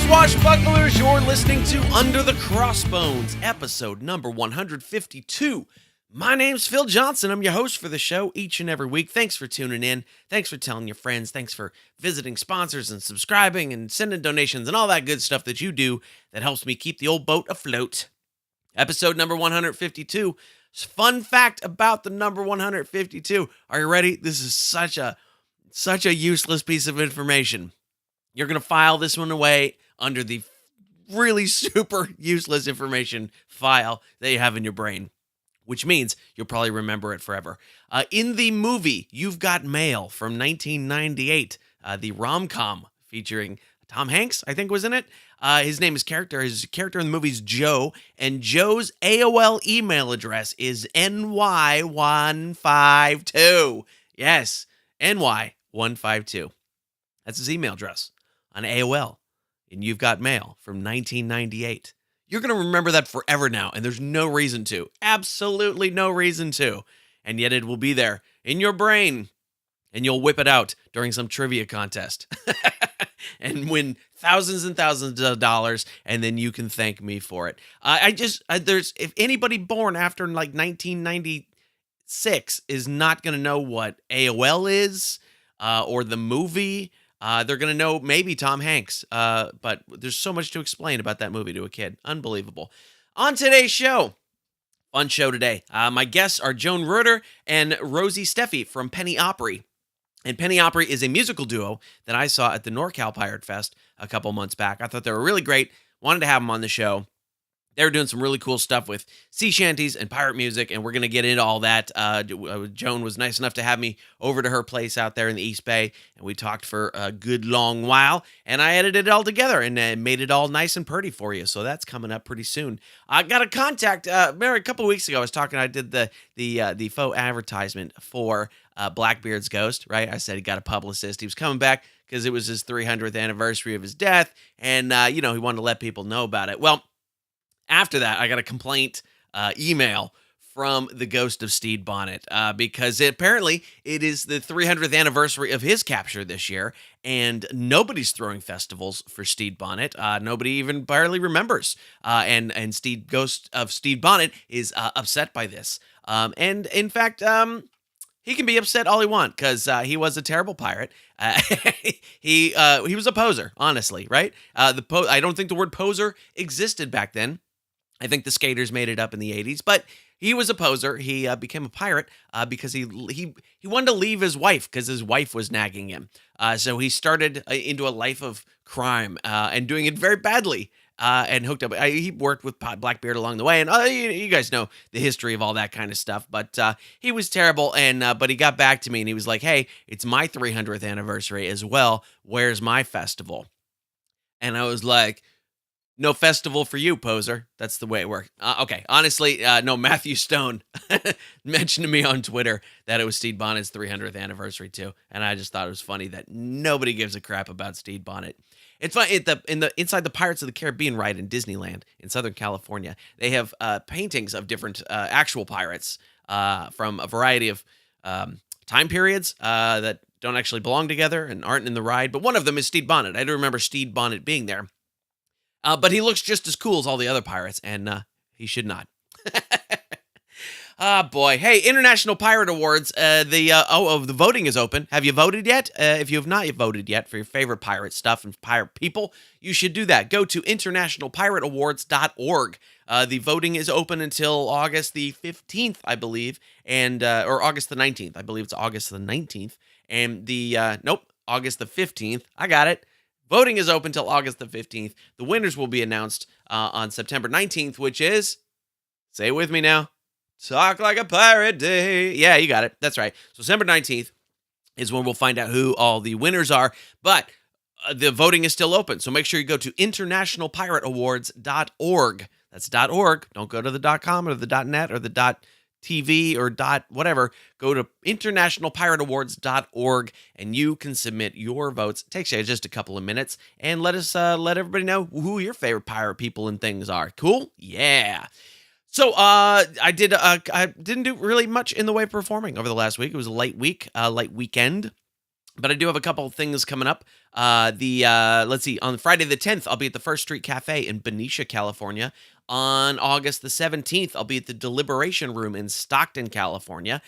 Swashbucklers, you're listening to Under the Crossbones, episode number 152. My name's Phil Johnson. I'm your host for the show each and every week. Thanks for tuning in. Thanks for telling your friends. Thanks for visiting sponsors and subscribing and sending donations and all that good stuff that you do that helps me keep the old boat afloat. Episode number 152. Fun fact about the number 152. Are you ready? This is such a useless piece of information. You're going to file this one away under the really super useless information file that you have in your brain, which means you'll probably remember it forever. In the movie You've Got Mail from 1998, the rom-com featuring Tom Hanks, I think, was in it. His character in the movie is Joe, and Joe's AOL email address is NY152. Yes, NY152. That's his email address on AOL. And You've Got Mail from 1998. You're going to remember that forever now, and there's no reason to. Absolutely no reason to. And yet it will be there in your brain, and you'll whip it out during some trivia contest and win thousands and thousands of dollars, and then you can thank me for it. If anybody born after like 1996 is not going to know what AOL is or the movie, they're going to know maybe Tom Hanks, but there's so much to explain about that movie to a kid. Unbelievable. On today's show, fun show today. My guests are Joan Reuter and Rosie Steffi from Penny Opry. And Penny Opry is a musical duo that I saw at the NorCal Pirate Fest a couple months back. I thought they were really great. Wanted to have them on the show. They were doing some really cool stuff with sea shanties and pirate music, and we're going to get into all that. Joan was nice enough to have me over to her place out there in the East Bay, and we talked for a good long while, and I edited it all together and made it all nice and pretty for you, so that's coming up pretty soon. I got a contact, Mary, a couple weeks ago, I did the faux advertisement for Blackbeard's Ghost, right? I said he got a publicist. He was coming back because it was his 300th anniversary of his death, and, he wanted to let people know about it. Well, after that, I got a complaint email from the ghost of Stede Bonnet because apparently it is the 300th anniversary of his capture this year, and nobody's throwing festivals for Stede Bonnet. Nobody even barely remembers. And Ghost of Stede Bonnet is upset by this. And in fact, he can be upset all he wants because he was a terrible pirate. He was a poser, honestly, right? I don't think the word poser existed back then. I think the skaters made it up in the 80s, but he was a poser. He became a pirate because he wanted to leave his wife because his wife was nagging him. So he started into a life of crime and doing it very badly and hooked up. He worked with Blackbeard along the way, and you guys know the history of all that kind of stuff. But he was terrible, but he got back to me and he was like, "Hey, it's my 300th anniversary as well. Where's my festival?" And I was like, "No festival for you, poser." That's the way it worked. Okay, honestly, no, Matthew Stone mentioned to me on Twitter that it was Stede Bonnet's 300th anniversary too, and I just thought it was funny that nobody gives a crap about Stede Bonnet. It's fun inside the Pirates of the Caribbean ride in Disneyland in Southern California. They have paintings of different actual pirates from a variety of time periods that don't actually belong together and aren't in the ride, but one of them is Stede Bonnet. I do remember Stede Bonnet being there. But he looks just as cool as all the other pirates, and he should not. Boy. Hey, International Pirate Awards. The voting is open. Have you voted yet? If you have not voted yet for your favorite pirate stuff and pirate people, you should do that. Go to internationalpirateawards.org. The voting is open until August the 15th, I believe, or August the 19th. I believe it's August the 19th. And August the 15th. I got it. Voting is open till August the 15th. The winners will be announced on September 19th, which is, say it with me now, Talk Like a Pirate Day. Yeah, you got it. That's right. So December 19th is when we'll find out who all the winners are. But the voting is still open. So make sure you go to internationalpirateawards.org. That's .org. Don't go to the .com or the .net or the .tv or whatever. Go to internationalpirateawards.org and you can submit your votes. It takes you just a couple of minutes, and let everybody know who your favorite pirate people and things are. Cool? Yeah. So I didn't do really much in the way of performing over the last week. It was a light weekend. But I do have a couple of things coming up. Let's see, on Friday the 10th, I'll be at the First Street Cafe in Benicia, California. On August the 17th, I'll be at the Deliberation Room in Stockton, California.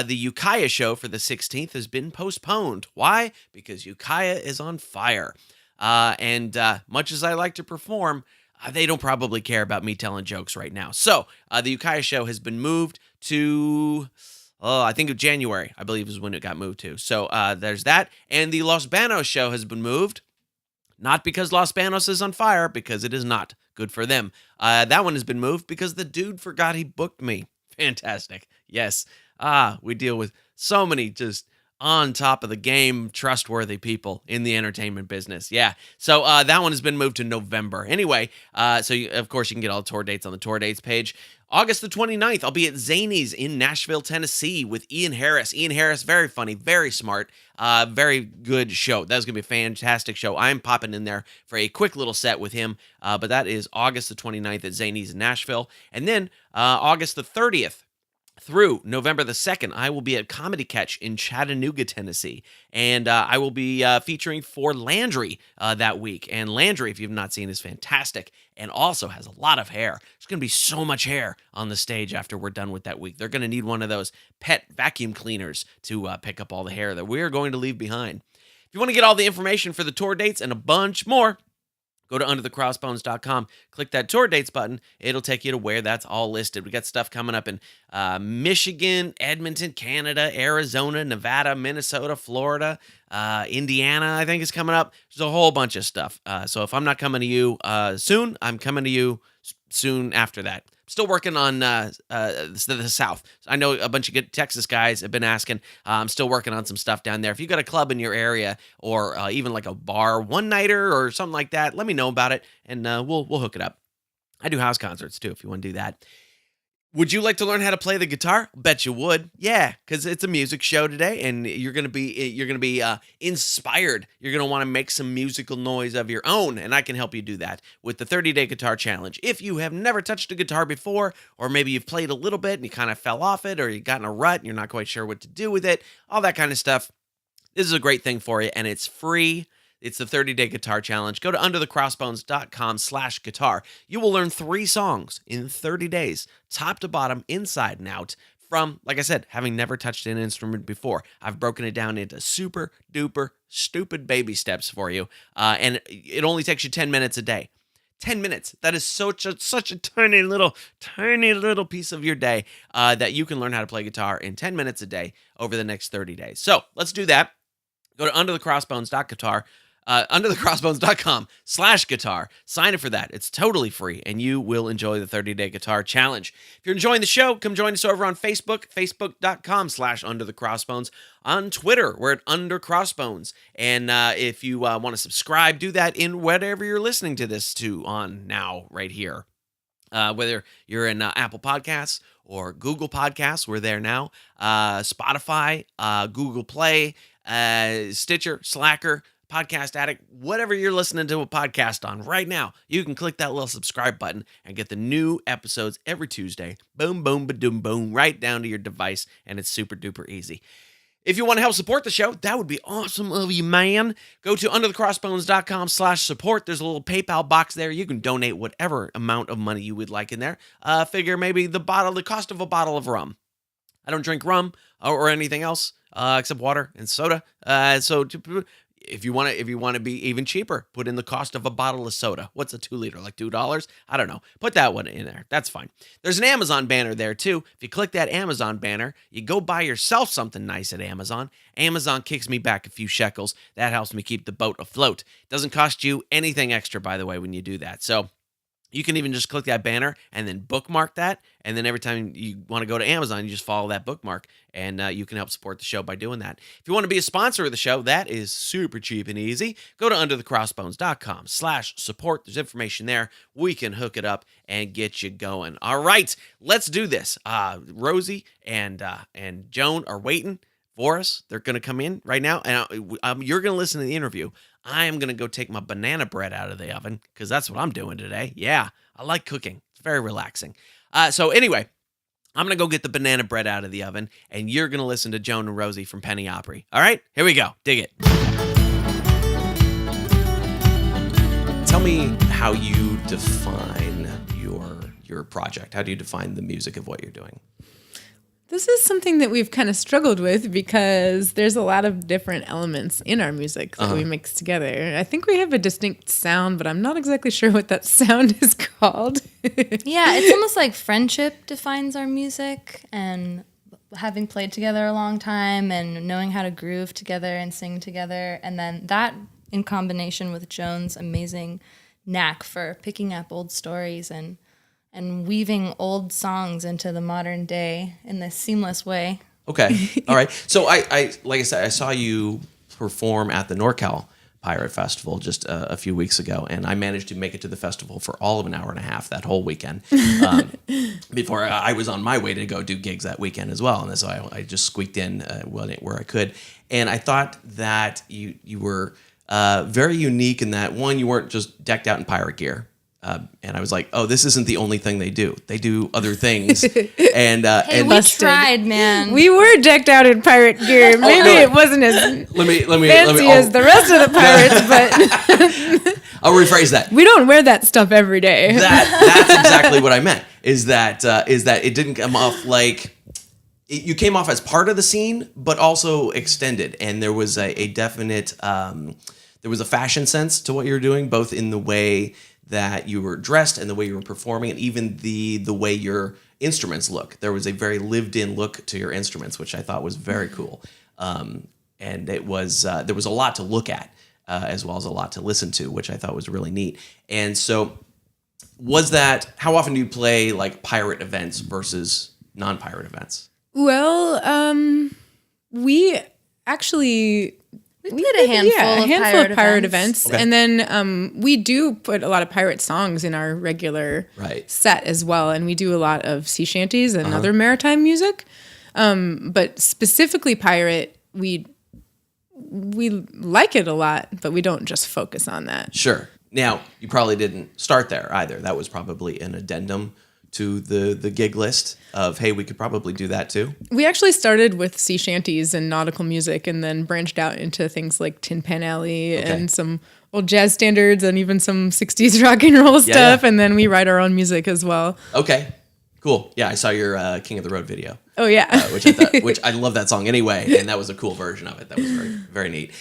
The Ukiah show for the 16th has been postponed. Why? Because Ukiah is on fire. And much as I like to perform, they don't probably care about me telling jokes right now. So the Ukiah show has been moved to, I think of January, I believe is when it got moved to. So there's that. And the Los Banos show has been moved. Not because Los Banos is on fire, because it is not. Good for them. That one has been moved because the dude forgot he booked me. Fantastic. Yes. We deal with so many just on top of the game, trustworthy people in the entertainment business. Yeah. So that one has been moved to November. Anyway, of course, you can get all the tour dates on the tour dates page. August the 29th, I'll be at Zany's in Nashville, Tennessee with Ian Harris. Ian Harris, very funny, very smart, very good show. That's going to be a fantastic show. I'm popping in there for a quick little set with him, but that is August the 29th at Zany's in Nashville. And then August the 30th, through November the 2nd, I will be at Comedy Catch in Chattanooga, Tennessee. And I will be featuring for Landry that week. And Landry, if you've not seen, is fantastic and also has a lot of hair. There's going to be so much hair on the stage after we're done with that week. They're going to need one of those pet vacuum cleaners to pick up all the hair that we're going to leave behind. If you want to get all the information for the tour dates and a bunch more, go to underthecrossbones.com, click that tour dates button. It'll take you to where that's all listed. We got stuff coming up in Michigan, Edmonton, Canada, Arizona, Nevada, Minnesota, Florida, Indiana, I think is coming up. There's a whole bunch of stuff. So if I'm not coming to you soon, I'm coming to you soon after that. Still working on the South. I know a bunch of good Texas guys have been asking. I'm still working on some stuff down there. If you got a club in your area or even like a bar one-nighter or something like that, let me know about it, and we'll hook it up. I do house concerts, too, if you want to do that. Would you like to learn how to play the guitar? Bet you would. Yeah, because it's a music show today, and you're gonna be inspired. You're gonna want to make some musical noise of your own, and I can help you do that with the 30-day guitar challenge. If you have never touched a guitar before, or maybe you've played a little bit and you kind of fell off it, or you got in a rut and you're not quite sure what to do with it, all that kind of stuff, this is a great thing for you, and it's free. It's the 30-day guitar challenge. Go to underthecrossbones.com/guitar. You will learn 3 songs in 30 days, top to bottom, inside and out, from, like I said, having never touched an instrument before. I've broken it down into super duper stupid baby steps for you, and it only takes you 10 minutes a day. 10 minutes. That is such a tiny little piece of your day that you can learn how to play guitar in 10 minutes a day over the next 30 days. So let's do that. Go to underthecrossbones.com/guitar. Sign up for that. It's totally free, and you will enjoy the 30-day guitar challenge. If you're enjoying the show, come join us over on Facebook, facebook.com/underthecrossbones. On Twitter, we're at undercrossbones. And if you want to subscribe, do that in whatever you're listening to this to on now, right here. Whether you're in Apple Podcasts or Google Podcasts, we're there now. Spotify, Google Play, Stitcher, Slacker, Podcast Addict, whatever you're listening to a podcast on right now, you can click that little subscribe button and get the new episodes every Tuesday. Boom, boom, ba-doom, boom, right down to your device, and it's super duper easy. If you want to help support the show, that would be awesome of you, man. Go to underthecrossbones.com/support. There's a little PayPal box there. You can donate whatever amount of money you would like in there. Figure maybe the cost of a bottle of rum. I don't drink rum or anything else except water and soda. So if you want to be even cheaper, put in the cost of a bottle of soda. What's a 2-liter? Like $2? I don't know. Put that one in there. That's fine. There's an Amazon banner there too. If you click that Amazon banner, you go buy yourself something nice at Amazon. Amazon kicks me back a few shekels. That helps me keep the boat afloat. It doesn't cost you anything extra, by the way, when you do that. So you can even just click that banner and then bookmark that. And then every time you want to go to Amazon, you just follow that bookmark, and you can help support the show by doing that. If you want to be a sponsor of the show, that is super cheap and easy. Go to underthecrossbones.com/support. There's information there. We can hook it up and get you going. All right, let's do this. Rosie and Joan are waiting for us. They're going to come in right now, and you're going to listen to the interview. I am going to go take my banana bread out of the oven because that's what I'm doing today. Yeah, I like cooking. It's very relaxing. So anyway, I'm going to go get the banana bread out of the oven, and you're going to listen to Joan and Rosie from Penny Opry. All right? Here we go. Dig it. Tell me how you define your project. How do you define the music of what you're doing? This is something that we've kind of struggled with because there's a lot of different elements in our music that we mix together. I think we have a distinct sound, but I'm not exactly sure what that sound is called. Yeah, it's almost like friendship defines our music, and having played together a long time and knowing how to groove together and sing together. And then that in combination with Joan's amazing knack for picking up old stories and weaving old songs into the modern day in this seamless way. Okay. All right. So I like I said, I saw you perform at the NorCal Pirate Festival just a few weeks ago, and I managed to make it to the festival for all of an hour and a half that whole weekend before I was on my way to go do gigs that weekend as well. And so I just squeaked in where I could. And I thought that you were very unique in that, one, you weren't just decked out in pirate gear. And I was like, oh, this isn't the only thing they do. They do other things. And we tried, man. We were decked out in pirate gear. Maybe it wasn't as fancy as the rest of the pirates, but I'll rephrase that. We don't wear that stuff every day. That's exactly what I meant. Is that it didn't come off like you came off as part of the scene, but also extended, and there was a definite there was a fashion sense to what you were doing, both in the way that you were dressed and the way you were performing, and even the way your instruments look. There was a very lived-in look to your instruments, which I thought was very cool. And it was there was a lot to look at, as well as a lot to listen to, which I thought was really neat. And so, how often do you play like pirate events versus non-pirate events? Well, we actually... We played a handful of pirate events. Okay. And then we do put a lot of pirate songs in our regular set as well. And we do a lot of sea shanties and other maritime music. But specifically pirate, we like it a lot, but we don't just focus on that. Sure. Now, you probably didn't start there either. That was probably an addendum to the gig list of, hey, we could probably do that too? We actually started with sea shanties and nautical music and then branched out into things like Tin Pan Alley and some old jazz standards and even some 60s rock and roll stuff. Yeah. And then we write our own music as well. Okay, cool. Yeah, I saw your King of the Road video. Oh, yeah. Which I love that song anyway, and that was a cool version of it. That was very, very neat.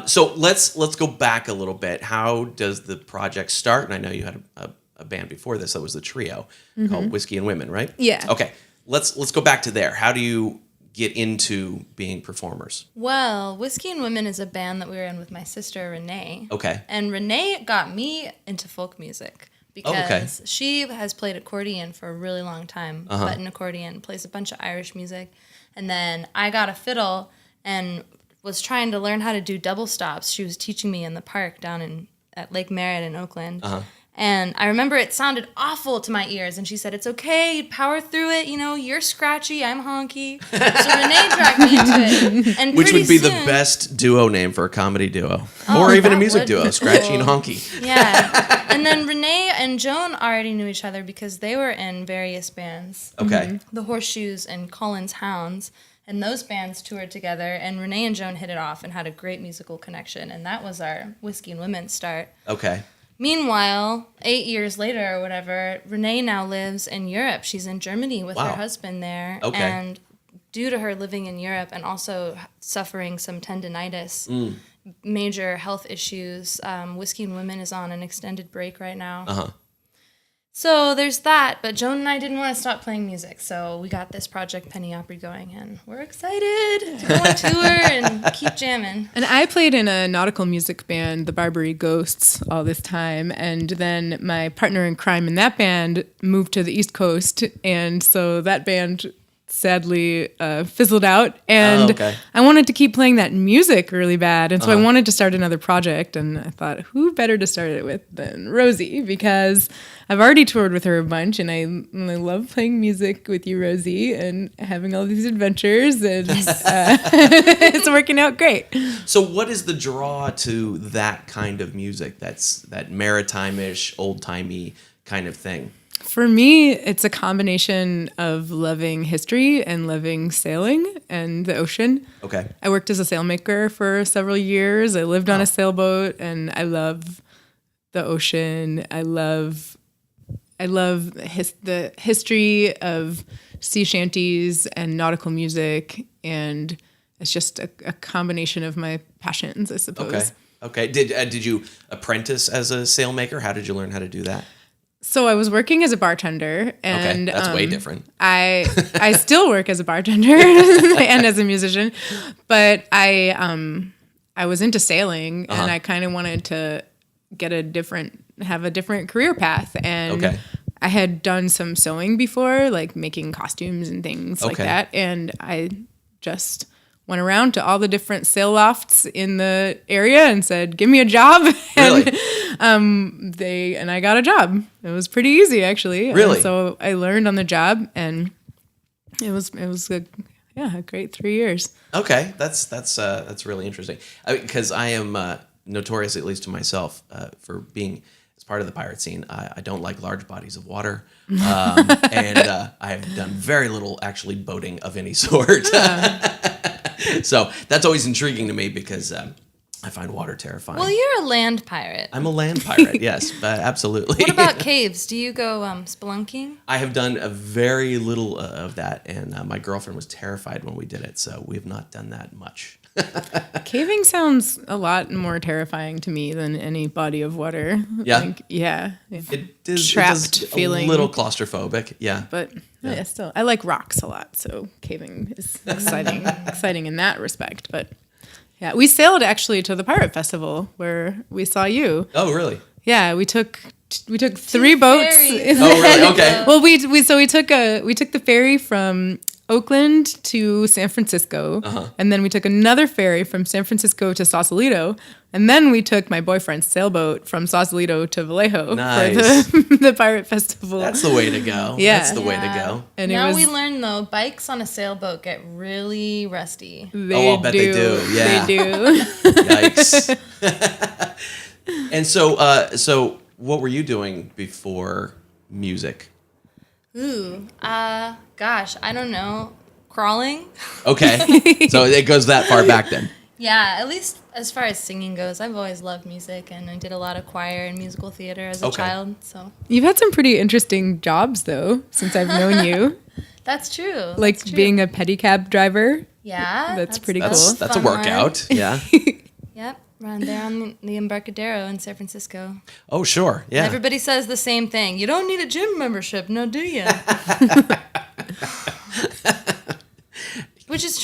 So let's go back a little bit. How does the project start? And I know you had a band before this that was the trio called Whiskey and Women, right? Yeah. Okay. Let's go back to there. How do you get into being performers? Well, Whiskey and Women is a band that we were in with my sister Renee. Okay. And Renee got me into folk music because she has played accordion for a really long time, button accordion, plays a bunch of Irish music. And then I got a fiddle and was trying to learn how to do double stops. She was teaching me in the park down at Lake Merritt in Oakland. And I remember it sounded awful to my ears. And she said, it's okay, power through it. You know, you're scratchy, I'm honky. So Renee dragged me into it. And which would be the best duo name for a comedy duo. Or even a music duo, Scratchy and Honky. Yeah. And then Renee and Joan already knew each other because they were in various bands. Okay. The Horseshoes and Collins Hounds. And those bands toured together. And Renee and Joan hit it off and had a great musical connection. And that was our Whiskey and Women start. Okay. Meanwhile, 8 years later or whatever, Renee now lives in Europe. She's in Germany with her husband there. Okay. And due to her living in Europe and also suffering some tendinitis, major health issues, Whiskey and Women is on an extended break right now. So there's that, but Joan and I didn't want to stop playing music, so we got this project Penny Opry going, and we're excited to go on tour and keep jamming. And I played in a nautical music band, the Barbary Ghosts, all this time, and then my partner in crime in that band moved to the East Coast, and so that band sadly fizzled out, and I wanted to keep playing that music really bad, and so I wanted to start another project, and I thought, who better to start it with than Rosie, because I've already toured with her a bunch, and I love playing music with you, Rosie, and having all these adventures, and it's working out great. So what is the draw to that kind of music, that's that maritime-ish, old-timey kind of thing? For me, it's a combination of loving history and loving sailing and the ocean. Okay. I worked as a sailmaker for several years. I lived on a sailboat, and I love the ocean. I love the history of sea shanties and nautical music, and it's just a combination of my passions, I suppose. Okay. Did you apprentice as a sailmaker? How did you learn how to do that? So I was working as a bartender, and that's way different. I still work as a bartender and as a musician, but I was into sailing, and I kind of wanted to have a different career path, and I had done some sewing before, like making costumes and things like that, and I just went around to all the different sail lofts in the area and said, "Give me a job." Really? And I got a job. It was pretty easy, actually. Really? And so I learned on the job, and it was a great 3 years. Okay, that's really interesting. Because I am notorious, at least to myself, for being as part of the pirate scene. I don't like large bodies of water, and I have done very little actually boating of any sort. So that's always intriguing to me because I find water terrifying. Well, you're a land pirate. I'm a land pirate, yes, absolutely. What about caves? Do you go spelunking? I have done a very little of that, and my girlfriend was terrified when we did it, so we have not done that much. Caving sounds a lot more terrifying to me than any body of water. Yeah? It is trapped feeling. A little claustrophobic, yeah. But still, I like rocks a lot, so caving is exciting in that respect. But yeah, we sailed actually to the Pirate Festival where we saw you. Oh, really? Yeah, we took 3 boats. Oh, really? Okay. Well, we took the ferry from Oakland to San Francisco, and then we took another ferry from San Francisco to Sausalito, and then we took my boyfriend's sailboat from Sausalito to Vallejo for the Pirate Festival. That's the way to go. Yeah. That's the way to go. And now we learned, though, bikes on a sailboat get really rusty. I'll bet they do. Yeah. They do. Yikes. And so what were you doing before music? Gosh, I don't know. Crawling? Okay. So it goes that far back then. Yeah, at least as far as singing goes, I've always loved music, and I did a lot of choir and musical theater as a child. So you've had some pretty interesting jobs, though, since I've known you. That's true. Like being a pedicab driver. Yeah. That's pretty cool. That's a workout. Yeah. Yep. Around there on the Embarcadero in San Francisco. Oh, sure. Yeah. And everybody says the same thing. You don't need a gym membership, no, do you? Which is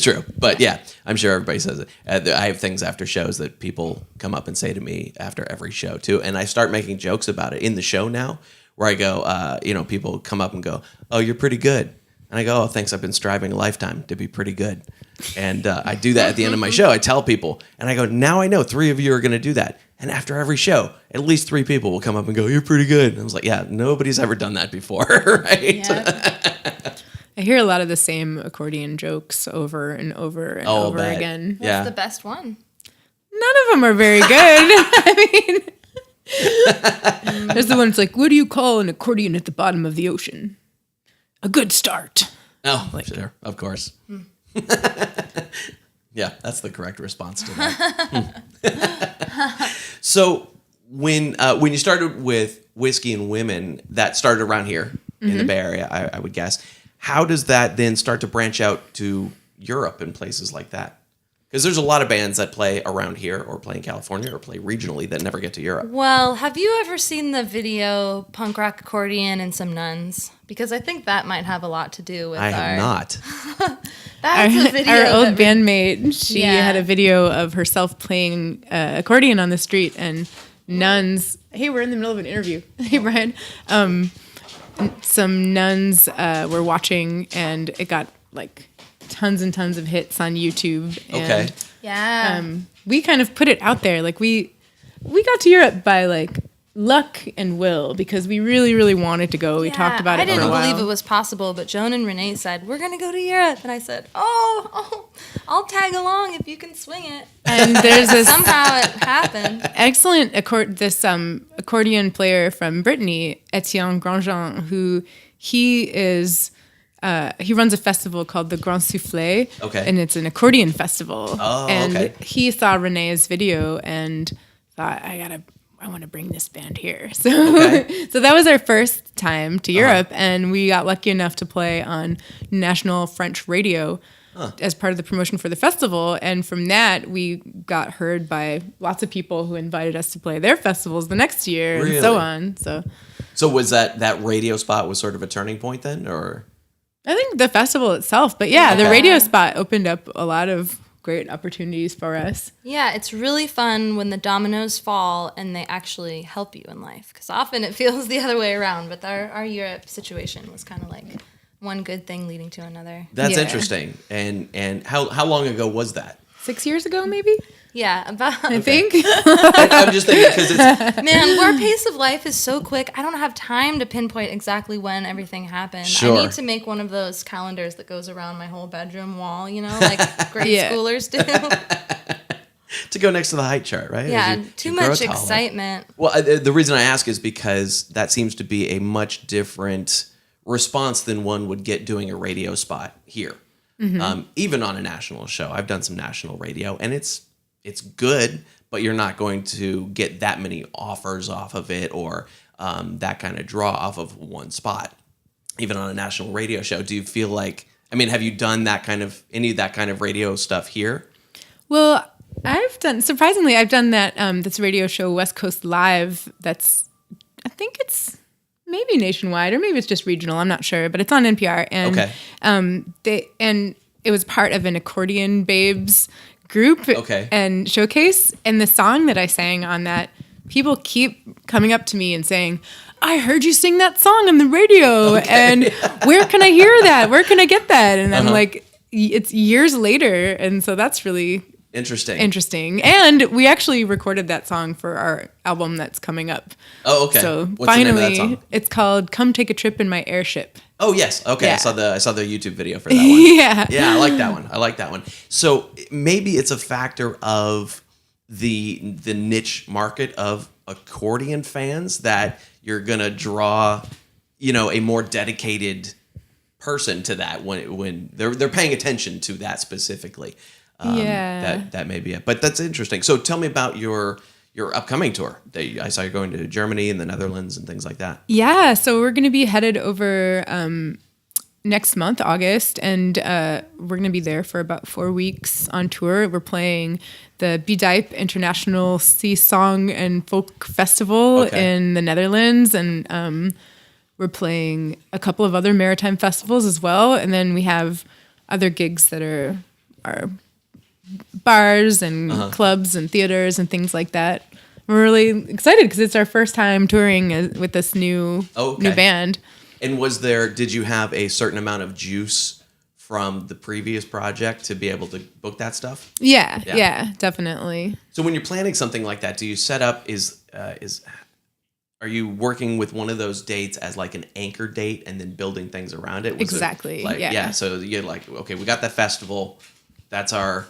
true. But yeah, I'm sure everybody says it. I have things after shows that people come up and say to me after every show too. And I start making jokes about it in the show now where I go, people come up and go, "Oh, you're pretty good." And I go, "Oh, thanks. I've been striving a lifetime to be pretty good." And I do that at the end of my show. I tell people, and I go, "Now I know 3 of you are going to do that." And after every show, at least 3 people will come up and go, "You're pretty good." And I was like, yeah, nobody's ever done that before, right? Yeah. I hear a lot of the same accordion jokes over and over and over again. What's the best one? None of them are very good. I mean, there's the one that's like, "What do you call an accordion at the bottom of the ocean? A good start." Oh, sure, of course. Yeah, that's the correct response to that. So when you started with Whiskey and Women, that started around here in the Bay Area, I would guess. How does that then start to branch out to Europe and places like that? Because there's a lot of bands that play around here or play in California or play regionally that never get to Europe. Well, have you ever seen the video Punk Rock Accordion and Some Nuns? Because I think that might have a lot to do with I have not. That's a video. Our old bandmate, she had a video of herself playing accordion on the street, and nuns. Hey, we're in the middle of an interview. Hey, Brian. Some nuns were watching, and it got like tons and tons of hits on YouTube. And, yeah. we kind of put it out there. Like we got to Europe by like luck and will, because we really, really wanted to go. We talked about it for a while. I didn't believe it was possible, but Joan and Renee said, we're going to go to Europe. And I said, I'll tag along if you can swing it. And there's this somehow it happened. Excellent accordion player from Brittany, Etienne Grandjean, who he runs a festival called the Grand Soufflé, and it's an accordion festival. He saw Renee's video and thought, I want to bring this band here. So, so that was our first time to Europe, and we got lucky enough to play on national French radio as part of the promotion for the festival. And from that, we got heard by lots of people who invited us to play their festivals the next year, and so on. So was that radio spot was sort of a turning point then, or? I think the festival itself, but the radio spot opened up a lot of great opportunities for us. Yeah, it's really fun when the dominoes fall and they actually help you in life, because often it feels the other way around, but our Europe situation was kind of like one good thing leading to another. That's interesting. And how long ago was that? 6 years ago, maybe? Yeah, about. I think. I'm just thinking because it's. Man, our pace of life is so quick. I don't have time to pinpoint exactly when everything happened. Sure. I need to make one of those calendars that goes around my whole bedroom wall, like grade schoolers do. To go next to the height chart, right? Yeah, too much excitement. Well, the reason I ask is because that seems to be a much different response than one would get doing a radio spot here. Mm-hmm. Even on a national show. I've done some national radio, and it's good, but you're not going to get that many offers off of it or that kind of draw off of one spot. Even on a national radio show, do you feel like, have you done any of that kind of radio stuff here? Well, I've done that, this radio show, West Coast Live, I think it's maybe nationwide, or maybe it's just regional, I'm not sure, but it's on NPR. And it was part of an Accordion Babes group and showcase. And the song that I sang on that, people keep coming up to me and saying, I heard you sing that song on the radio, and where can I hear that? Where can I get that? And I'm like, it's years later, and so that's really interesting. And we actually recorded that song for our album that's coming up. Oh, okay. So What's finally, the name of that song? It's called "Come Take a Trip in My Airship." Oh yes, okay. Yeah. I saw the YouTube video for that one. Yeah, I like that one. So maybe it's a factor of the niche market of accordion fans that you're gonna draw, a more dedicated person to that when they're paying attention to that specifically. That may be it. But that's interesting. So tell me about your upcoming tour. I saw you going to Germany and the Netherlands and things like that. Yeah, so we're going to be headed over next month, August, and we're going to be there for about 4 weeks on tour. We're playing the Bidype International Sea Song and Folk Festival in the Netherlands, and we're playing a couple of other maritime festivals as well. And then we have other gigs that are bars and clubs and theaters and things like that. We're really excited because it's our first time touring with this new band. And did you have a certain amount of juice from the previous project to be able to book that stuff? Yeah, definitely. So when you're planning something like that, do you set up are you working with one of those dates as like an anchor date and then building things around it? Exactly. So you're like, okay, we got that festival. That's our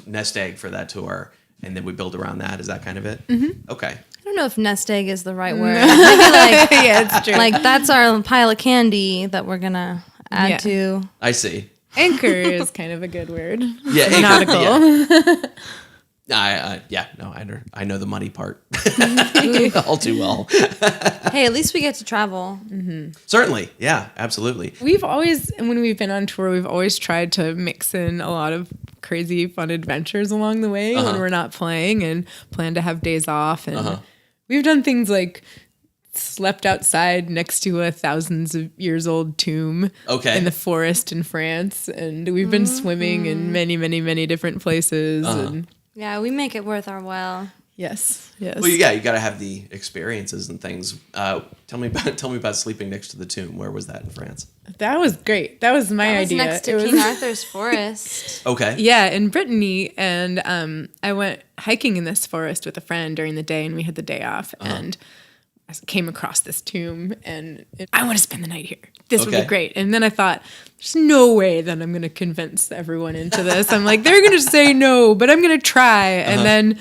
nest egg for that tour, and then we build around that. Is that kind of it? Mm-hmm. Okay. I don't know if nest egg is the right word. Maybe it's true. Like that's our pile of candy that we're gonna add to. I see. Anchor is kind of a good word. Yeah, nautical. I know the money part all too well. Hey, at least we get to travel. Mm-hmm. Certainly, yeah, absolutely. When we've been on tour, we've always tried to mix in a lot of crazy fun adventures along the way when we're not playing, and plan to have days off. And we've done things like slept outside next to a thousands of years old tomb in the forest in France, and we've been swimming in many, many, many different places. And yeah, we make it worth our while. Yes. Yes. Well, you got to have the experiences and things. Tell me about sleeping next to the tomb. Where was that in France? That was great. That was my idea. Next to King Arthur's forest. Okay. Yeah, in Brittany, and I went hiking in this forest with a friend during the day, and we had the day off, and I came across this tomb, and I want to spend the night here. This would be great. And then I thought, there's no way that I'm going to convince everyone into this. I'm like, they're going to say no, but I'm going to try. And then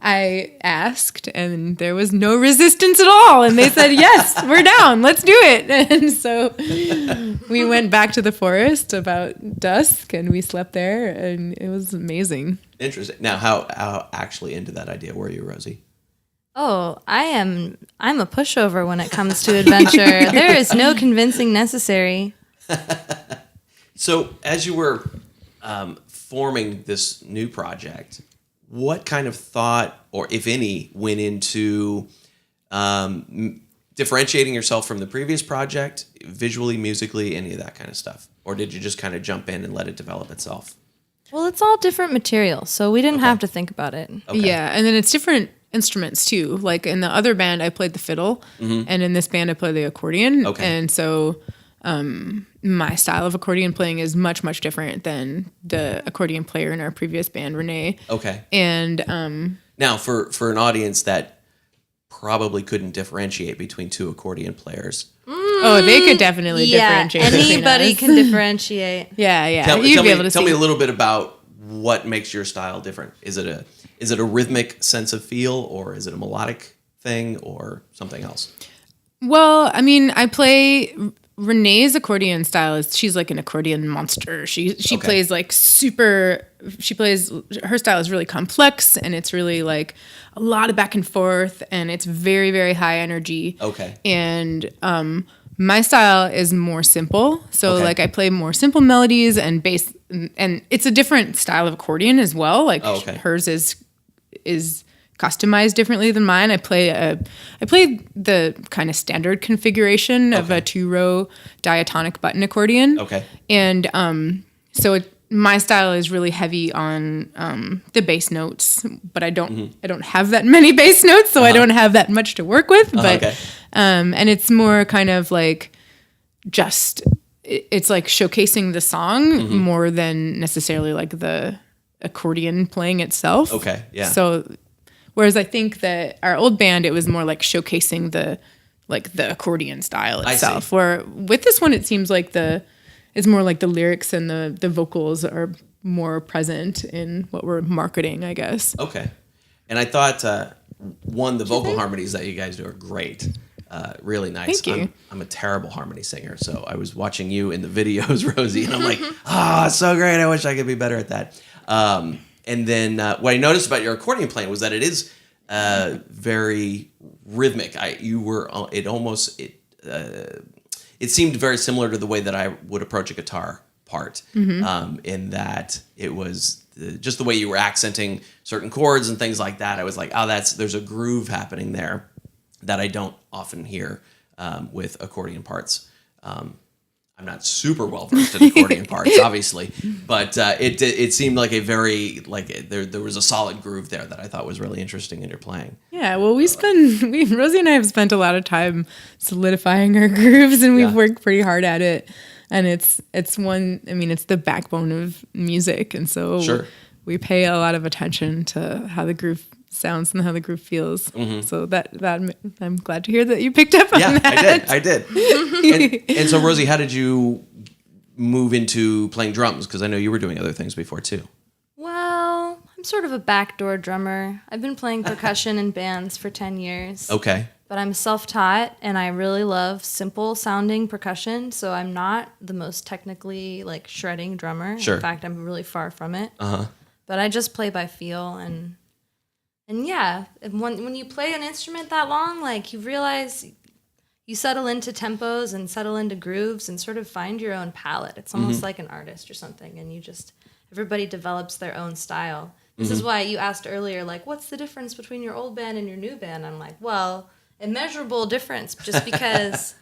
I asked, and there was no resistance at all. And they said, yes, we're down. Let's do it. And so we went back to the forest about dusk, and we slept there, and it was amazing. Interesting. Now, how actually into that idea were you, Rosie? Oh, I'm a pushover when it comes to adventure. There is no convincing necessary. So, as you were forming this new project, what kind of thought, or if any, went into differentiating yourself from the previous project, visually, musically, any of that kind of stuff? Or did you just kind of jump in and let it develop itself? Well, it's all different material, so we didn't have to think about it. Okay. Yeah, and then it's different instruments too. Like in the other band, I played the fiddle, and in this band, I play the accordion. Okay. And so my style of accordion playing is much, much different than the accordion player in our previous band, Renee. Okay. And Now, for an audience that probably couldn't differentiate between two accordion players. Oh, they could definitely differentiate. Anybody can differentiate. Yeah. Tell You'd be me, able to tell see. me a little bit about what makes your style different. Is it a rhythmic sense of feel, or is it a melodic thing, or something else? Well, I mean, I play Renee's accordion style she's like an accordion monster. She plays like her style is really complex, and it's really like a lot of back and forth, and it's very, very high energy. Okay. And my style is more simple. So like I play more simple melodies and bass, and it's a different style of accordion as well. Like hers is customized differently than mine. I play the kind of standard configuration of a 2-row diatonic button accordion. Okay. And my style is really heavy on the bass notes, but I don't have that many bass notes, so I don't have that much to work with. But and it's more kind of like it's like showcasing the song more than necessarily like the accordion playing itself. Okay. Yeah. So whereas I think that our old band, it was more like showcasing the accordion style itself. Where with this one, it seems like it's more like the lyrics and the vocals are more present in what we're marketing, I guess. Okay. And I thought the vocal harmonies that you guys do are great. Really nice. Thank you. I'm a terrible harmony singer, so I was watching you in the videos, Rosie, and I'm like, so great. I wish I could be better at that. And then what I noticed about your accordion playing was that it is very rhythmic. It seemed very similar to the way that I would approach a guitar part, in that it was just the way you were accenting certain chords and things like that. I was like, there's a groove happening there that I don't often hear with accordion parts. I'm not super well versed in accordion parts, obviously, but it seemed like a very there was a solid groove there that I thought was really interesting in your playing. Yeah, well, Rosie and I have spent a lot of time solidifying our grooves, and we've worked pretty hard at it. And it's the backbone of music, and so we pay a lot of attention to how the groove sounds and how the groove feels. So that I'm glad to hear that you picked up on that. I did. And so, Rosie, how did you move into playing drums? Because I know you were doing other things before too. Well, I'm sort of a backdoor drummer. I've been playing percussion in bands for 10 years. Okay. But I'm self-taught, and I really love simple sounding percussion, so I'm not the most technically shredding drummer. Sure. In fact, I'm really far from it. But I just play by feel, and yeah, when you play an instrument that long, you realize you settle into tempos and settle into grooves and sort of find your own palette. It's almost like an artist or something, and everybody develops their own style. This is why you asked earlier, what's the difference between your old band and your new band? I'm like, well, immeasurable difference, just because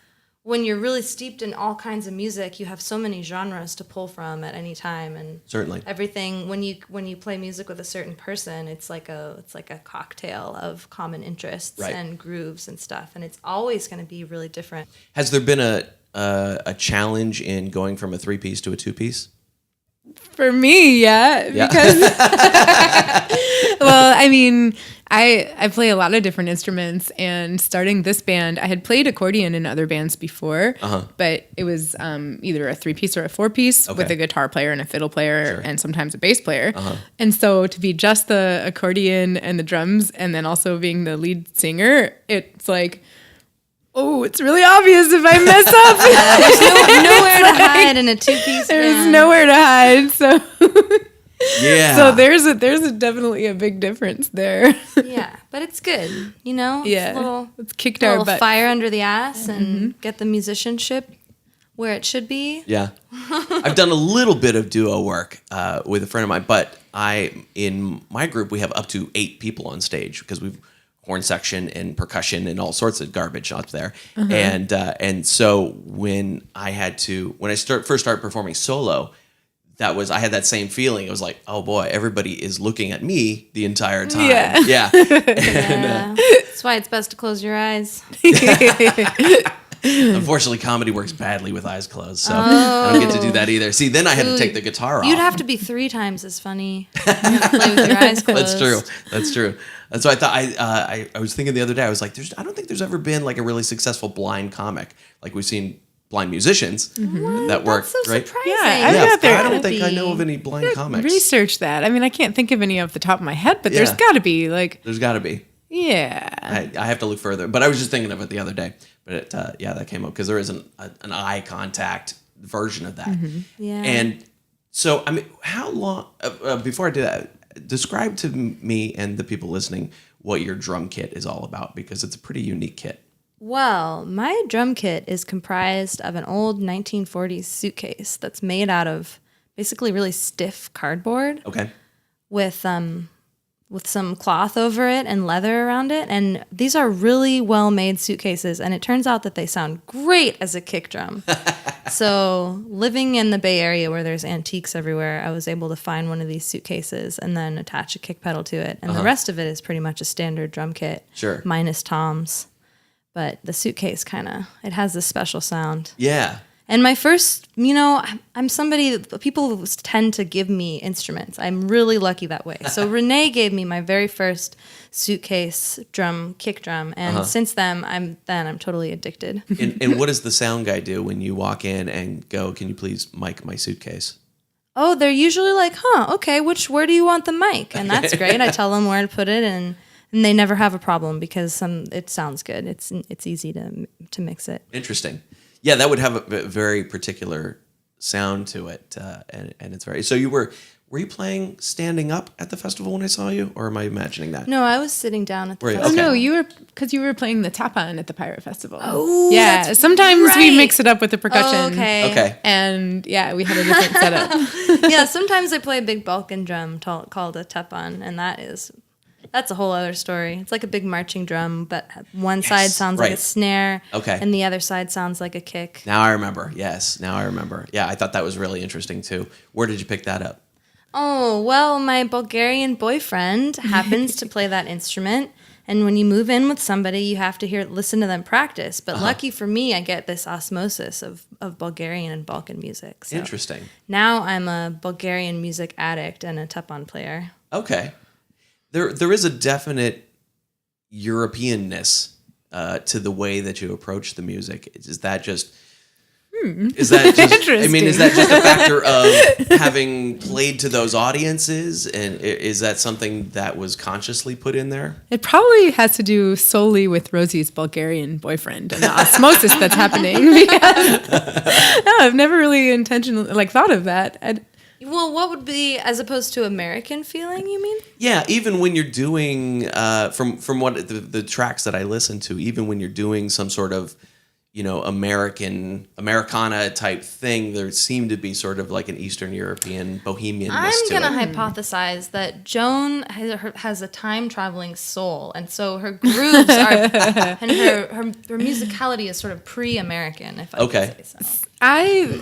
when you're really steeped in all kinds of music, you have so many genres to pull from at any time, and certainly everything. When you play music with a certain person, it's like a cocktail of common interests and grooves and stuff, and it's always going to be really different. Has there been a challenge in going from a 3-piece to a 2-piece? For me, yeah. Because well, I mean, I play a lot of different instruments, and starting this band, I had played accordion in other bands before, but it was either a 3-piece or a 4-piece with a guitar player and a fiddle player and sometimes a bass player. And so to be just the accordion and the drums and then also being the lead singer, it's like, oh, it's really obvious if I mess up. There's nowhere to hide in a 2-piece There's band. nowhere to hide. So Yeah. So there's definitely a big difference there. Yeah, but it's good, you know? Yeah. It's kicked a our little butt. fire under the ass and get the musicianship where it should be. Yeah. I've done a little bit of duo work with a friend of mine, but in my group, we have up to 8 people on stage because we've horn section and percussion and all sorts of garbage up there. And so when I first started performing solo, I had that same feeling. It was like, oh boy, everybody is looking at me the entire time. Yeah. That's why it's best to close your eyes. Unfortunately, comedy works badly with eyes closed, so I don't get to do that either. See, then I had to take the guitar off. You'd have to be 3 times as funny. You have to play with your eyes closed. That's true. And so I thought I was thinking the other day. I was like, I don't think there's ever been like a really successful blind comic. Like we've seen blind musicians that work, That's so right? surprising. Yeah, I don't think I know of any blind comics. Research that. I mean, I can't think of any off the top of my head, but there's got to be like. There's got to be. Yeah. I have to look further, but I was just thinking of it the other day. But that came up because there is an eye contact version of that. Yeah. And so, I mean, how long? Before I do that, describe to me and the people listening what your drum kit is all about, because it's a pretty unique kit. Well, my drum kit is comprised of an old 1940s suitcase that's made out of basically really stiff cardboard. Okay. With some cloth over it and leather around it. And these are really well-made suitcases, and it turns out that they sound great as a kick drum. So living in the Bay Area where there's antiques everywhere, I was able to find one of these suitcases and then attach a kick pedal to it. And the rest of it is pretty much a standard drum kit. Sure. Minus toms. But the suitcase it has this special sound. Yeah. And my first, I'm somebody, people tend to give me instruments. I'm really lucky that way. So Renee gave me my very first suitcase kick drum. And since then, I'm totally addicted. And what does the sound guy do when you walk in and go, can you please mic my suitcase? Oh, they're usually like, okay, where do you want the mic? And that's great. I tell them where to put it, and they never have a problem because it sounds good. It's easy to mix it. Interesting. Yeah, that would have a very particular sound to it, and it's very. So were you playing standing up at the festival when I saw you, or am I imagining that? No, I was sitting down at the festival. Oh no, you were playing the tapan at the Pirate Festival. Oh, yeah. Sometimes we mix it up with the percussion. Oh, okay. And yeah, we had a different setup. Yeah, sometimes I play a big Balkan drum called a tapan, and that's a whole other story. It's like a big marching drum, but one side sounds like a snare, and the other side sounds like a kick. Now I remember. Yes, now I remember. Yeah, I thought that was really interesting too. Where did you pick that up? Oh, well, my Bulgarian boyfriend happens to play that instrument, and when you move in with somebody, you have to listen to them practice. But lucky for me, I get this osmosis of Bulgarian and Balkan music. So Interesting. now I'm a Bulgarian music addict and a tapan player. Okay. There is a definite Europeanness to the way that you approach the music. Is that just? Is that just? Interesting. I mean, is that just a factor of having played to those audiences, and is that something that was consciously put in there? It probably has to do solely with Rosie's Bulgarian boyfriend and the osmosis that's happening. I've never really intentionally thought of that. Well, what would be as opposed to American feeling, you mean? Yeah, even when you're doing from what the tracks that I listen to, even when you're doing some sort of, Americana type thing, there seemed to be sort of like an Eastern European bohemianness I'm to going to it. hypothesize that Joan has a time-traveling soul, and so her grooves are, and her musicality is sort of pre-American, if I can say so. I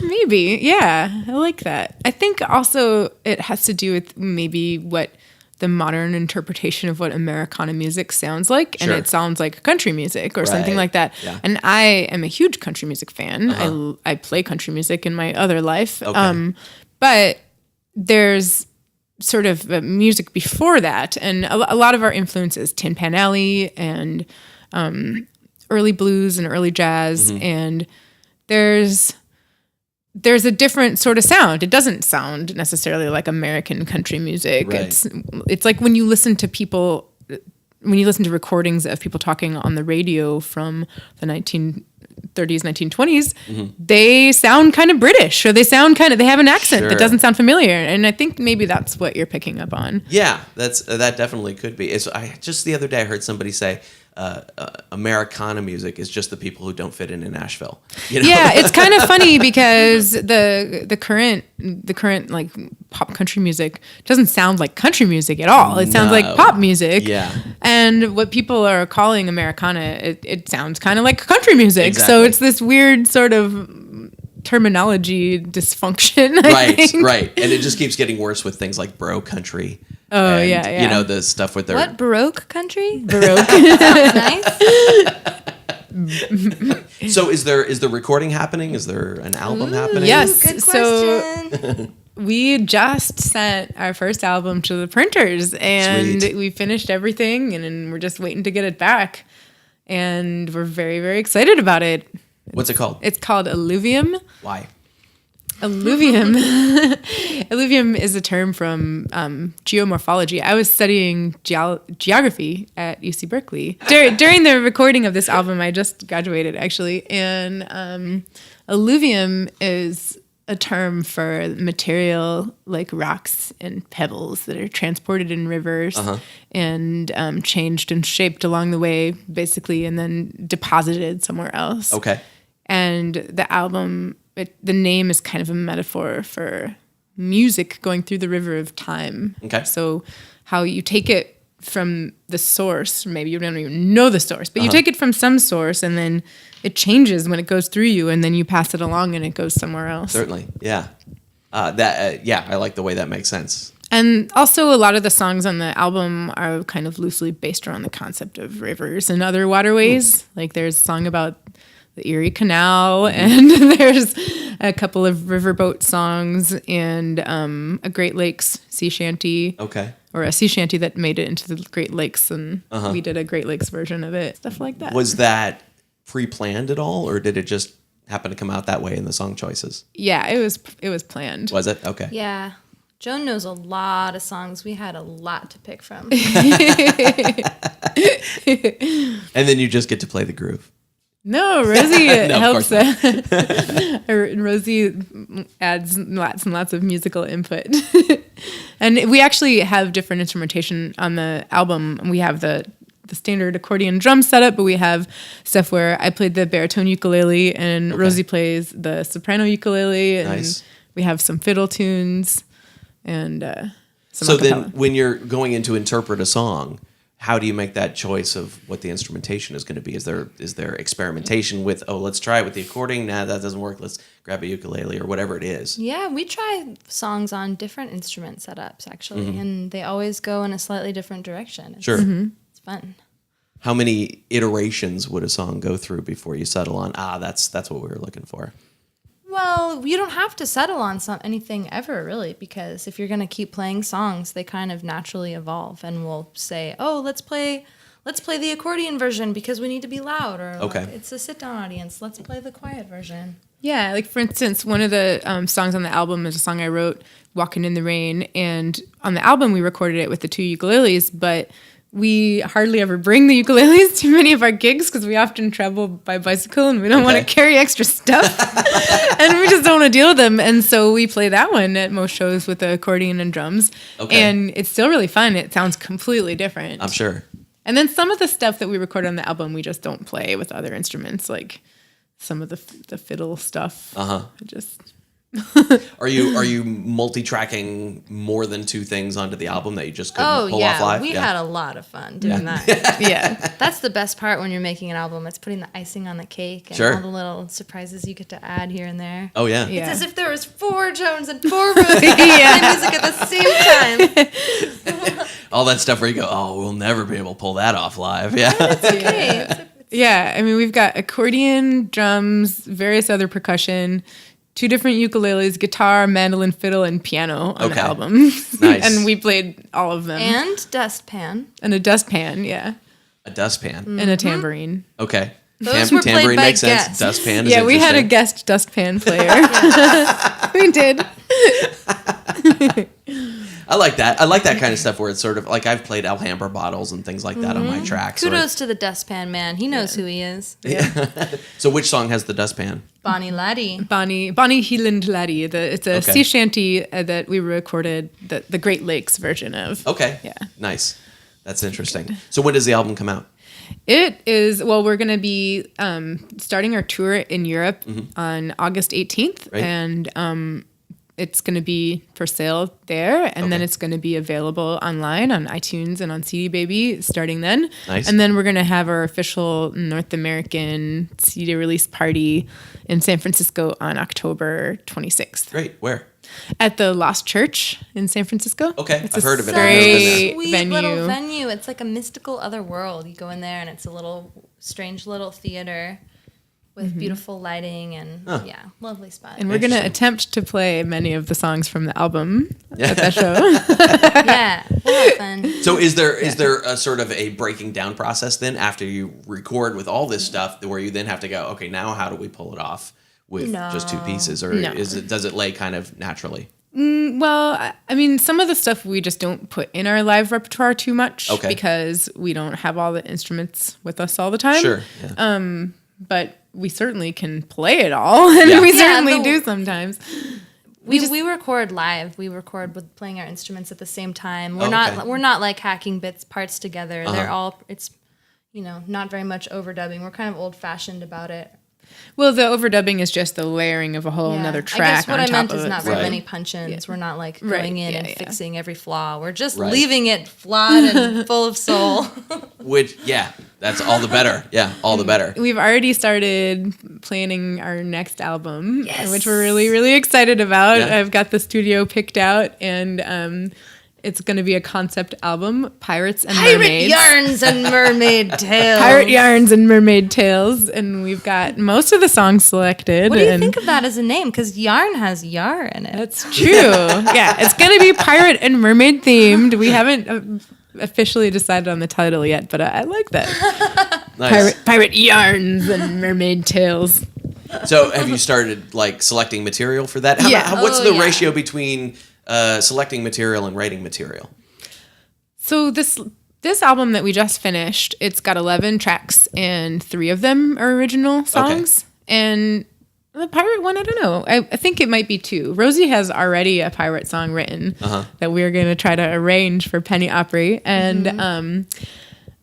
maybe, yeah, I like that. I think also it has to do with maybe what the modern interpretation of what Americana music sounds like, and it sounds like country music or something like that. Yeah. And I am a huge country music fan. I play country music in my other life, but there's sort of music before that, and a lot of our influences, Tin Pan Alley and early blues and early jazz, and there's a different sort of sound. It doesn't sound necessarily like American country music. Right. It's like when you listen to recordings of people talking on the radio from the 1930s, 1920s, they sound kind of British, or they have an accent that doesn't sound familiar. And I think maybe that's what you're picking up on. Yeah, that definitely could be. Just the other day I heard somebody say, Americana music is just the people who don't fit in Nashville. Yeah, it's kind of funny because the current like pop country music doesn't sound like country music at all. It sounds like pop music. Yeah. And what people are calling Americana, it sounds kind of like country music. Exactly. So it's this weird sort of terminology dysfunction. I think. Right. And it just keeps getting worse with things like bro country. Oh, and, yeah. The stuff with their... What, Baroque country? Baroque. Nice. So is the recording happening? Is there an album happening? Yes. Good question. So we just sent our first album to the printers, and Sweet. We finished everything, and we're just waiting to get it back. And we're very, very excited about it. What's it called? It's called Alluvium. Why? Alluvium. Alluvium is a term from geomorphology. I was studying geography at UC Berkeley. During the recording of this album, I just graduated, actually. And alluvium is a term for material like rocks and pebbles that are transported in rivers and changed and shaped along the way, basically, and then deposited somewhere else. Okay. And the album... the name is kind of a metaphor for music going through the river of time. Okay. So how you take it from the source, maybe you don't even know the source, but you take it from some source, and then it changes when it goes through you, and then you pass it along and it goes somewhere else. Certainly, yeah. I like the way that makes sense. And also a lot of the songs on the album are kind of loosely based around the concept of rivers and other waterways. Like there's a song about the Erie Canal, and there's a couple of riverboat songs, and a Great Lakes sea shanty. Okay. Or a sea shanty that made it into the Great Lakes, and we did a Great Lakes version of it. Stuff like that. Was that pre-planned at all, or did it just happen to come out that way in the song choices? Yeah, it was planned. Was it? Okay. Yeah. Joan knows a lot of songs. We had a lot to pick from. And then you just get to play the groove. No, Rosie helps. Rosie adds lots and lots of musical input. And we actually have different instrumentation on the album. We have the standard accordion drum setup, but we have stuff where I played the baritone ukulele and Rosie plays the soprano ukulele, and we have some fiddle tunes and some So acapella. then when you're going in to interpret a song, how do you make that choice of what the instrumentation is going to be? Is there experimentation with, let's try it with the accordion? Nah, that doesn't work. Let's grab a ukulele or whatever it is. Yeah, we try songs on different instrument setups, actually, and they always go in a slightly different direction. It's fun. How many iterations would a song go through before you settle on, that's what we were looking for? Well, you don't have to settle on anything ever, really, because if you're going to keep playing songs, they kind of naturally evolve, and we'll say, let's play the accordion version because we need to be loud, or it's a sit-down audience, let's play the quiet version. Yeah, like for instance, one of the songs on the album is a song I wrote, Walking in the Rain, and on the album we recorded it with the two ukuleles, but we hardly ever bring the ukuleles to many of our gigs because we often travel by bicycle and we don't want to carry extra stuff and we just don't want to deal with them. And so we play that one at most shows with the accordion and drums. And it's still really fun. It sounds completely different. I'm sure. And then some of the stuff that we record on the album, we just don't play with other instruments, like some of the fiddle stuff. Just Are you multi-tracking more than 2 things onto the album that you just couldn't pull off live? We had a lot of fun doing that. yeah. That's the best part when you're making an album. It's putting the icing on the cake and all the little surprises you get to add here and there. Oh yeah. It's as if there was 4 Joans and 4 Roses playing music at the same time. All that stuff where you go, oh, we'll never be able to pull that off live. Yeah. It's okay. Yeah, I mean, we've got accordion, drums, various other percussion, 2 different ukuleles, guitar, mandolin, fiddle, and piano on the album. Nice. And we played all of them. And dustpan. And a dustpan, yeah. A dustpan. And a tambourine. Okay. Those were played tambourine by makes sense. guests. Dustpan is Yeah, we had a interesting. guest dustpan player. We did. I like that. I like that kind of stuff where it's sort of like I've played Alhambra bottles and things like that on my tracks. Kudos to the dustpan man. He knows who he is. So which song has the dustpan? Bonnie Laddie. Bonnie Heeland Laddie. It's a sea shanty that we recorded the Great Lakes version of. Okay. Yeah. Nice. That's interesting. So when does the album come out? It is, well, we're going to be starting our tour in Europe on August 18th. Right. And it's going to be for sale there. And then it's going to be available online on iTunes and on CD Baby starting then. Nice. And then we're going to have our official North American CD release party in San Francisco on October 26th. Great. Where? At the Lost Church in San Francisco. Okay. It's I've heard of it. Such I've never been there. a sweet venue. little venue. It's like a mystical other world. You go in there and it's a little strange little theater with beautiful lighting and lovely spot. And we're going to attempt to play many of the songs from the album at that show. Yeah, we'll have fun. So is there a sort of a breaking down process then after you record with all this stuff where you then have to go, okay, now how do we pull it off with just 2 pieces, or does it lay kind of naturally? Well, I mean, some of the stuff we just don't put in our live repertoire too much because we don't have all the instruments with us all the time. Sure. Yeah. But we certainly can play it all, and we certainly do sometimes. We record live. We record with playing our instruments at the same time. We're not like hacking parts together. They're all not very much overdubbing. We're kind of old fashioned about it. Well, the overdubbing is just the layering of a whole another track. I guess what on I top meant of is it. not very many punch-ins. We're not like going in and fixing every flaw. We're just leaving it flawed and full of soul. Which, that's all the better. Yeah, all the better. We've already started planning our next album, which we're really, really excited about. Yeah. I've got the studio picked out, and it's going to be a concept album, Pirates and Mermaids. Yarns and Mermaid Tales. Pirate Yarns and Mermaid Tales, and we've got most of the songs selected. What do you think of that as a name? Because yarn has yar in it. That's true. Yeah, it's going to be pirate and mermaid themed. We haven't officially decided on the title yet, but I like that. Nice. Pirate Yarns and Mermaid Tales. So have you started like selecting material for that? What's the ratio between selecting material and writing material? So this album that we just finished, it's got 11 tracks and 3 of them are original songs. And the pirate one, I don't know. I think it might be 2. Rosie has already a pirate song written that we're going to try to arrange for Penny Opry. And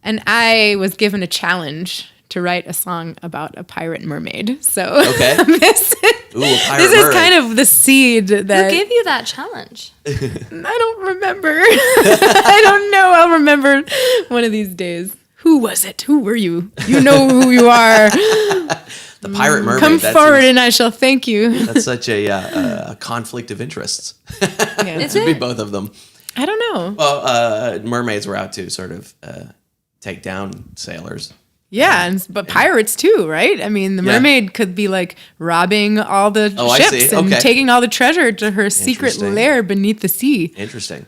I was given a challenge to write a song about a pirate mermaid. So this is kind of the seed that... Who gave you that challenge? I don't remember. I don't know. I'll remember one of these days. Who was it? Who were you? You know who you are. The pirate mermaid. Come forward and I shall thank you. That's such a conflict of interests. Is to be it? both of them. I don't know. Well, mermaids were out to sort of take down sailors. Yeah, but pirates too, right? I mean, the mermaid could be like robbing all the ships and taking all the treasure to her secret lair beneath the sea. Interesting.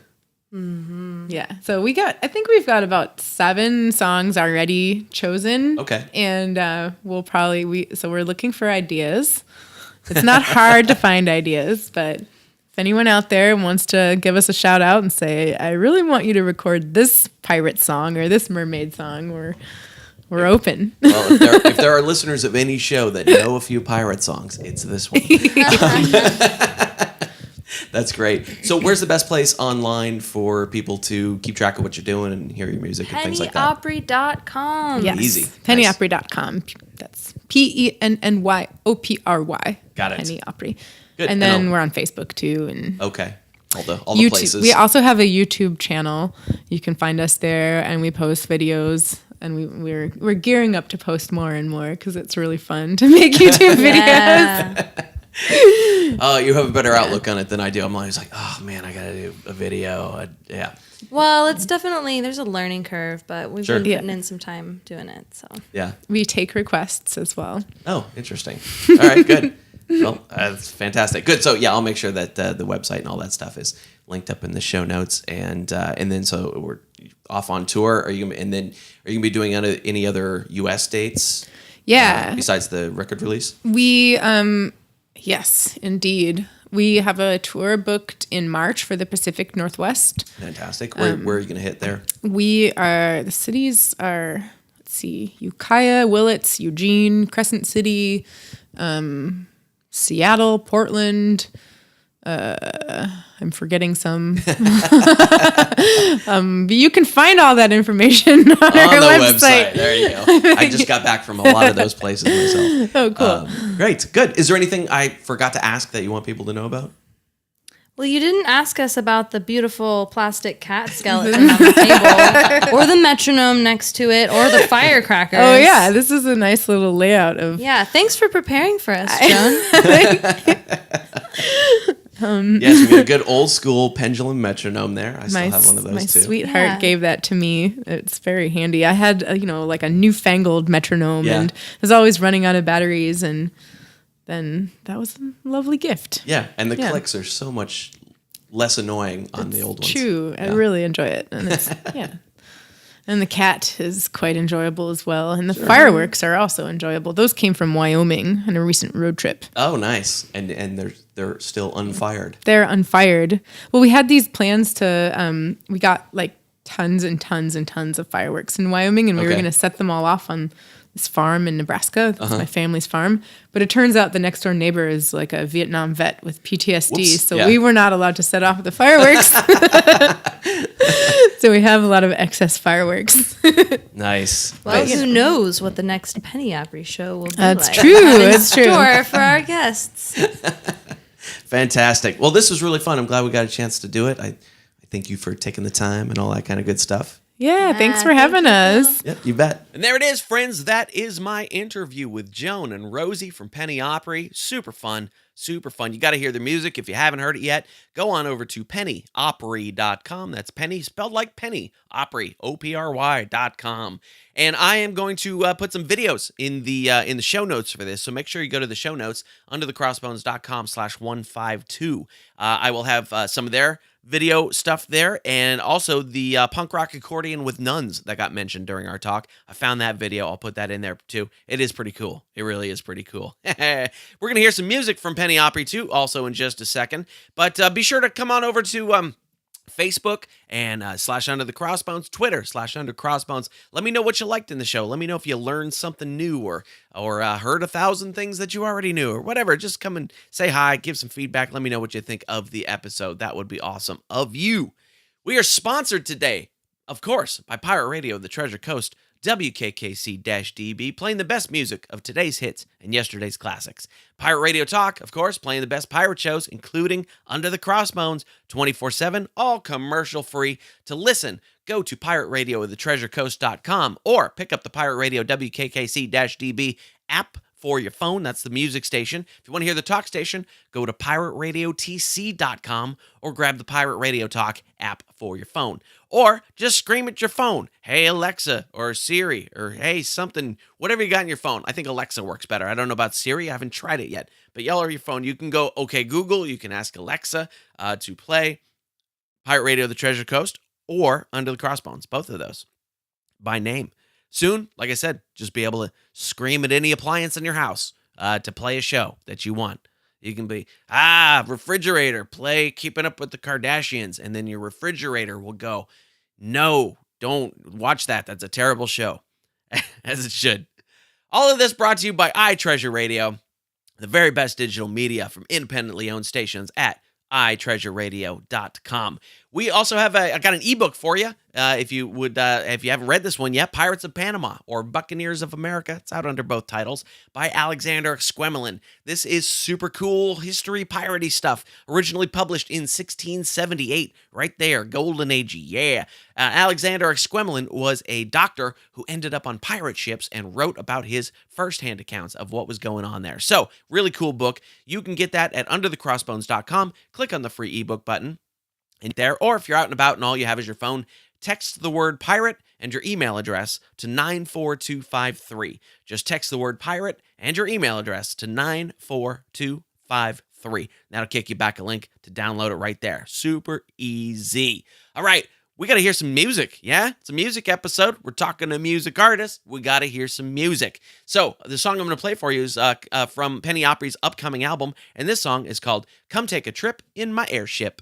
Mm-hmm. Yeah. So I think we've got about 7 songs already chosen. Okay. And we're looking for ideas. It's not hard to find ideas, but if anyone out there wants to give us a shout out and say, I really want you to record this pirate song or this mermaid song, we're open. Well, if there are listeners of any show that know a few pirate songs, it's this one. That's great. So where's the best place online for people to keep track of what you're doing and hear your music and things like that? PennyOpry.com. Yes. Easy. PennyOpry.com. That's PennyOpry. Got it. Penny Opry. Good. And then we're on Facebook too. And okay. All the YouTube. places. We also have a YouTube channel. You can find us there, and we post videos. And we're gearing up to post more and more because it's really fun to make YouTube videos. Oh, you have a better outlook on it than I do. I'm always like, oh man, I gotta do a video. Yeah. Well, it's definitely, there's a learning curve, but we've Sure. been putting in some time doing it. So Yeah. We take requests as well. Oh, interesting. All right, good. Well, that's fantastic. Good. So yeah, I'll make sure that the website and all that stuff is linked up in the show notes, and then so we're off on tour. Are you gonna be doing any other U.S. dates? Yeah. Besides the record release. We yes, indeed. We have a tour booked in March for the Pacific Northwest. Fantastic. Where are you going to hit there? The cities are, let's see, Ukiah, Willits, Eugene, Crescent City, Seattle, Portland. I'm forgetting some. But you can find all that information on our website. There you go. I just got back from a lot of those places myself. Oh, cool. Great. Good. Is there anything I forgot to ask that you want people to know about? Well, you didn't ask us about the beautiful plastic cat skeleton on the table, or the metronome next to it, or the firecrackers. Oh, yeah. This is a nice little layout of... Yeah, thanks for preparing for us, Joan. Yes, we got a good old school pendulum metronome there. I still have one of those my too. My sweetheart gave that to me. It's very handy. I had, like a newfangled metronome and was always running out of batteries, and then that was a lovely gift. Yeah, and the clicks are so much less annoying on the old ones. True. I really enjoy it. And it's, And the cat is quite enjoyable as well. And the fireworks are also enjoyable. Those came from Wyoming on a recent road trip. Oh, nice. And they're still unfired. They're unfired. Well, we had these plans to, we got like tons and tons and tons of fireworks in Wyoming, and we were going to set them all off on this farm in Nebraska. That's my family's farm. But it turns out the next door neighbor is like a Vietnam vet with PTSD. Whoops. So we were not allowed to set off the fireworks. So we have a lot of excess fireworks. Nice. Well, nice. who knows what the next Penny Opry show will be That's like. true. It's true. Store for our guests. Fantastic. Well, this was really fun. I'm glad we got a chance to do it. I thank you for taking the time and all that kind of good stuff. Yeah, thanks for having us. Yep, you bet. And there it is, friends. That is my interview with Joan and Rosie from Penny Opry. Super fun. Super fun. You got to hear the music. If you haven't heard it yet, go on over to pennyopry.com. That's Penny spelled like Penny. Opry, OPRY.com. And I am going to put some videos in the show notes for this. So make sure you go to the show notes under thecrossbones.com/152. I will have some of their video stuff there, and also the punk rock accordion with nuns that got mentioned during our talk. I found that video. I'll put that in there too. It is pretty cool. It really is pretty cool. We're going to hear some music from Penny Opry too, also in just a second. But be sure to come on over to Facebook and /Under the Crossbones, Twitter /Under Crossbones. Let me know what you liked in the show. Let me know if you learned something new or heard 1,000 things that you already knew or whatever. Just come and say hi, give some feedback. Let me know what you think of the episode. That would be awesome of you. We are sponsored today, of course, by Pirate Radio, the Treasure Coast, WKKC-DB, playing the best music of today's hits and yesterday's classics. Pirate Radio Talk, of course, playing the best pirate shows, including Under the Crossbones, 24/7, all commercial-free. To listen, go to pirateradio.thetreasurecoast.com or pick up the Pirate Radio WKKC-DB app for your phone. That's the music station. If you want to hear the talk station, go to pirateradiotc.com or grab the Pirate Radio Talk app for your phone. Or just scream at your phone, hey Alexa, or Siri, or hey something, whatever you got in your phone. I think Alexa works better. I don't know about Siri. I haven't tried it yet. But yell at your phone. You can go, okay, Google. You can ask Alexa to play Pirate Radio The Treasure Coast or Under the Crossbones, both of those, by name. Soon, like I said, just be able to scream at any appliance in your house to play a show that you want. You can be, refrigerator, play Keeping Up with the Kardashians, and then your refrigerator will go, no, don't watch that. That's a terrible show, as it should. All of this brought to you by iTreasure Radio, the very best digital media from independently owned stations at iTreasureRadio.com. We also have I got an ebook for you. If you haven't read this one yet, Pirates of Panama or Buccaneers of America. It's out under both titles by Alexander Squemelin. This is super cool history piratey stuff. Originally published in 1678. Right there, golden age. Yeah. Alexander Squemelin was a doctor who ended up on pirate ships and wrote about his firsthand accounts of what was going on there. So, really cool book. You can get that at underthecrossbones.com. Click on the free ebook button in there, or if you're out and about and all you have is your phone, text the word pirate and your email address to 94253. Just text the word pirate and your email address to 94253. That'll kick you back a link to download it right there. Super easy. All right, we got to hear some music. Yeah, it's a music episode. We're talking to music artists. We got to hear some music. So the song I'm going to play for you is from Penny Opry's upcoming album, and this song is called Come Take a Trip in My Airship.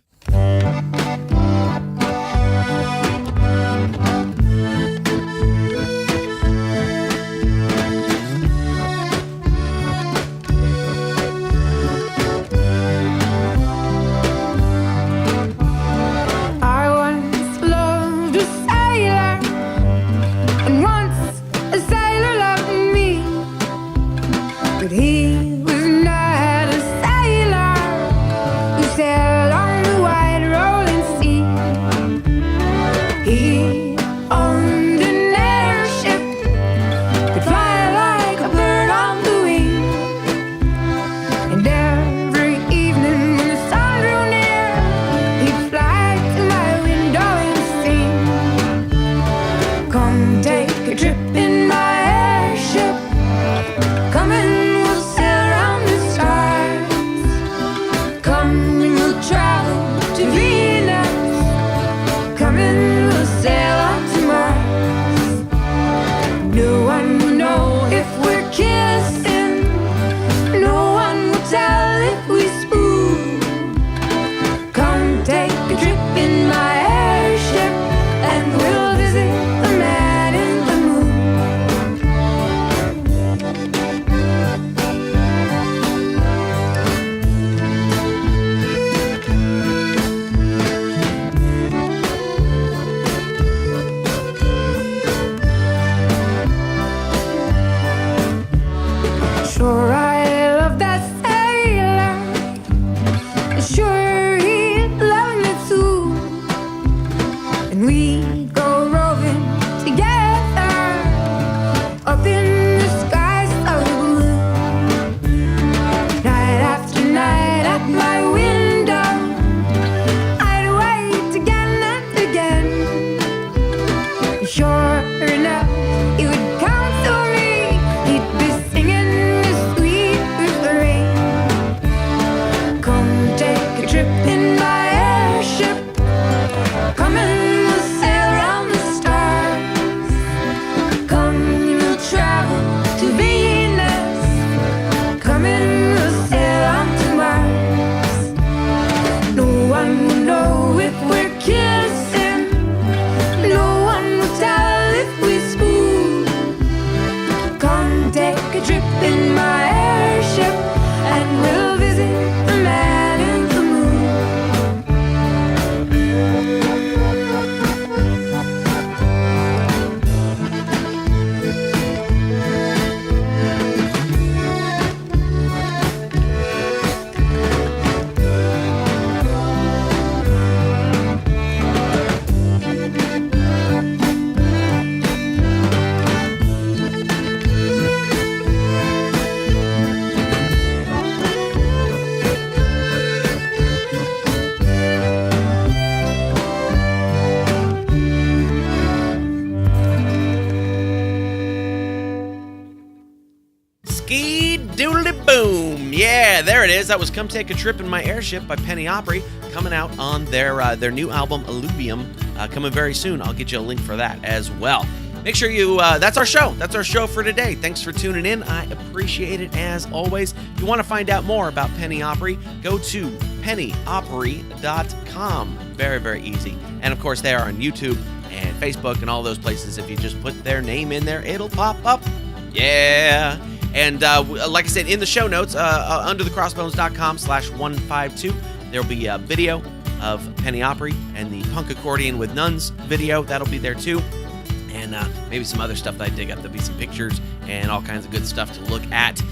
Yeah, there it is. That was Come Take a Trip in My Airship by Penny Opry, coming out on their new album, Alluvium, coming very soon. I'll get you a link for that as well. Make sure you, that's our show. That's our show for today. Thanks for tuning in. I appreciate it as always. If you want to find out more about Penny Opry, go to pennyopry.com. Very, very easy. And of course, they are on YouTube and Facebook and all those places. If you just put their name in there, it'll pop up. Yeah. And like I said, in the show notes, underthecrossbones.com/152, There'll be a video of Penny Opry and the Punk Accordion with Nuns video. That'll be there too. And maybe some other stuff that I dig up. There'll be some pictures and all kinds of good stuff to look at.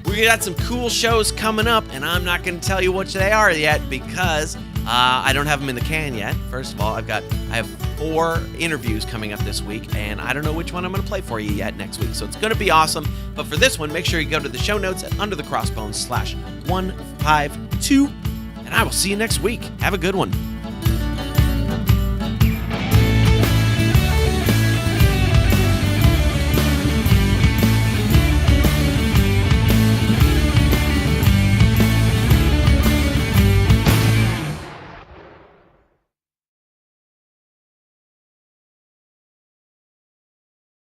We got some cool shows coming up, and I'm not going to tell you which they are yet because I don't have them in the can yet. First of all, I have 4 interviews coming up this week, and I don't know which one I'm going to play for you yet next week. So it's going to be awesome. But for this one, make sure you go to the show notes at Under the Crossbones /152, and I will see you next week. Have a good one.